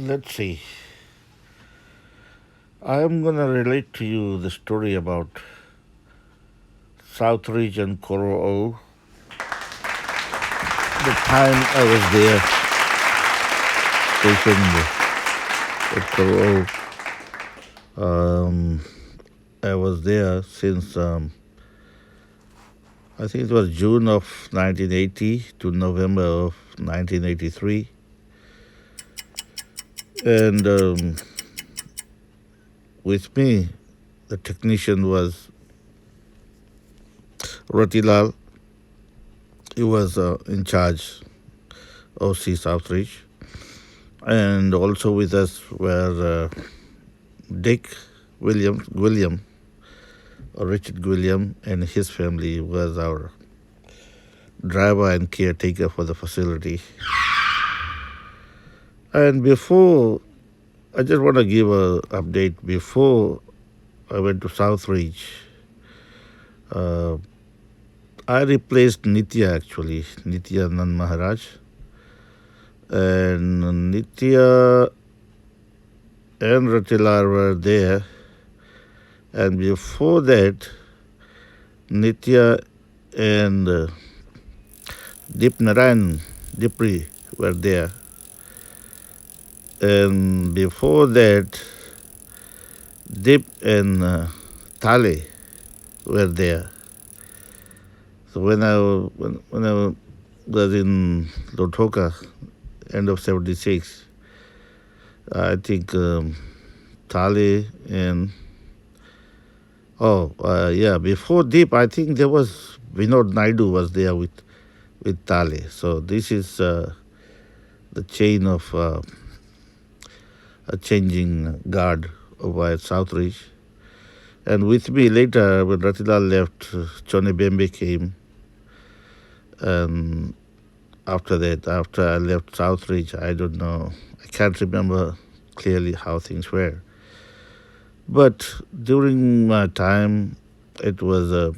Let's see. I am going to relate to you the story about Southridge and Koro O. The time I was there, stationed at Koro O, I was there since I think it was June of 1980 to November of 1983. And with me, the technician was Ratilal. He was in charge of C Southridge. And also with us were Dick William, or Richard William, and his family was our driver and caretaker for the facility. And before, I just want to give an update. Before I went to Southridge, uh, I replaced Nitya actually, Nitya Nand Maharaj. And Nitya and Ratilar were there. And before that, Nitya and Dip Narayan Dipri were there. And before that, Dip and Thale were there. So when I was in Lothoka, end of 76, I think Thale and before Deep, I think there was Vinod Naidu was there with Thale. So this is the chain of a changing guard over at Southridge. And with me later, when Ratilal left, Chone Bembe came. And after that, after I left Southridge, I don't know, I can't remember clearly how things were. But during my time, it was a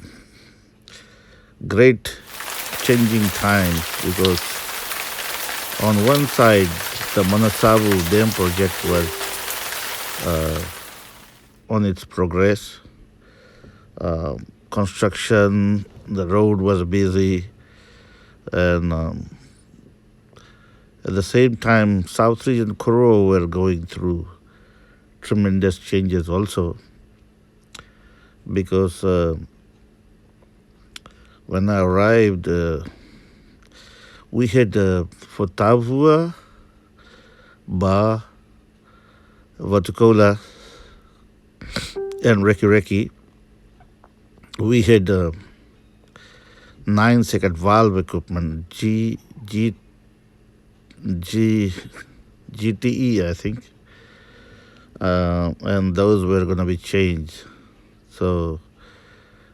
great changing time because on one side, the Manasavu Dam project was on its progress. Construction, the road was busy, and at the same time, Southridge and Koro O were going through tremendous changes also because when I arrived, we had for Tavua, Ba, Vatukola, and Reki, we had 9-second valve equipment, GTE, I think. And those were going to be changed. So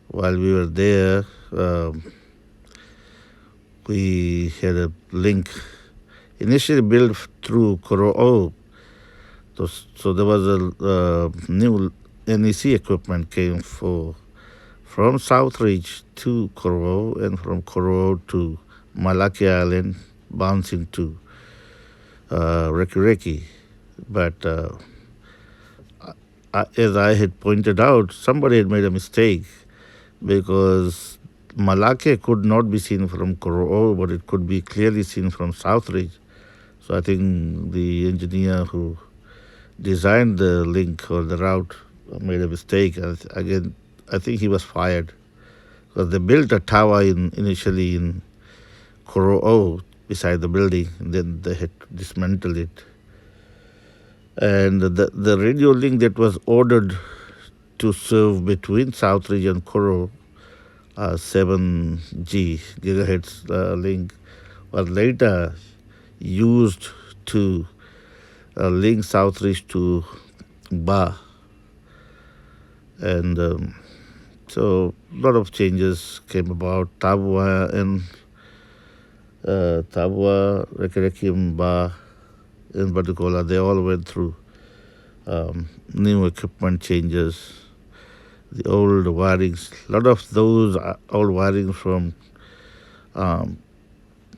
while we were there, we had a link initially built through Koro O. So there was a new NEC equipment came from Southridge to Koro O and from Koro O to Malaki Island, bouncing to Reki. But as I had pointed out, somebody had made a mistake because Malake could not be seen from Koro O, but it could be clearly seen from Southridge. So I think the engineer who designed the link or the route made a mistake. Again, I think he was fired because they built a tower initially in Koro O beside the building, and then they had to dismantle it. And the radio link that was ordered to serve between Southridge and Koro, 7G gigahertz link, was later used to link Southridge to Ba. And so a lot of changes came about. Tabua and Reki, Ba, and Batukola, they all went through new equipment changes. The old wirings, a lot of those old wirings from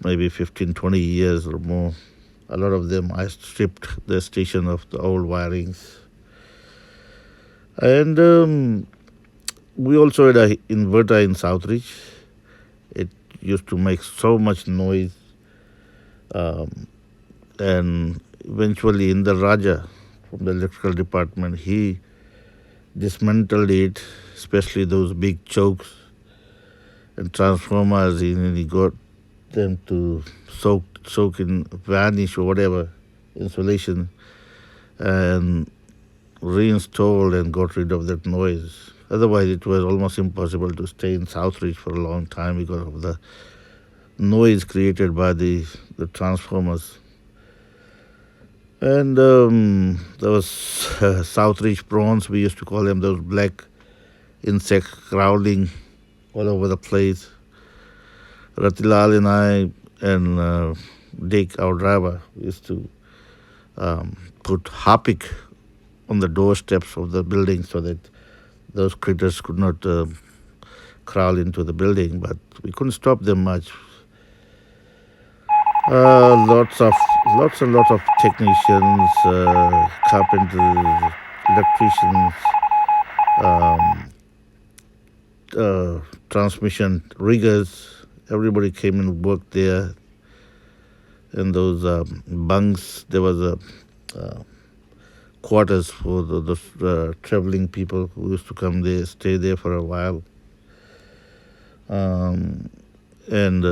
maybe 15, 20 years or more A lot of them, I stripped the station of the old wirings. And we also had a inverter in Southridge. It used to make so much noise. Um, and eventually, in the Raja from the electrical department, he dismantled it, especially those big chokes and transformers, and he got them to soak in varnish or whatever insulation, and reinstalled and got rid of that noise. Otherwise, it was almost impossible to stay in Southridge for a long time because of the noise created by the transformers. And there was Southridge prawns, we used to call them, those black insects crawling all over the place. Ratilal and I and Dick, our driver, used to put harpic on the doorsteps of the building so that those critters could not crawl into the building, but we couldn't stop them much. Lots and lots of technicians, carpenters, electricians, um, transmission riggers. Everybody came and worked there. In those bunks, there was a quarters for the traveling people who used to come there, stay there for a while. Um, and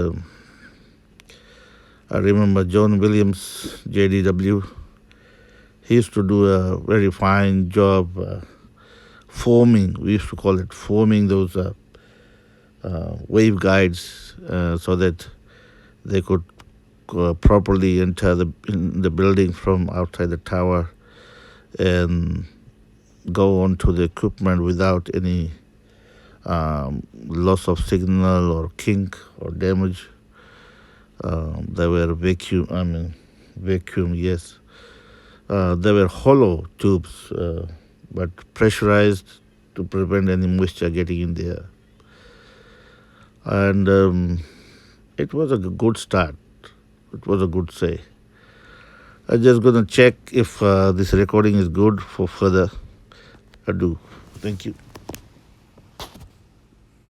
I remember John Williams, JDW. He used to do a very fine job forming. We used to call it forming those wave guides so that they could properly enter in the building from outside the tower and go onto the equipment without any loss of signal or kink or damage. They were vacuum, yes. They were hollow tubes, but pressurized to prevent any moisture getting in there. And it was a good start. It was a good say. I'm just going to check if this recording is good for further ado. Thank you.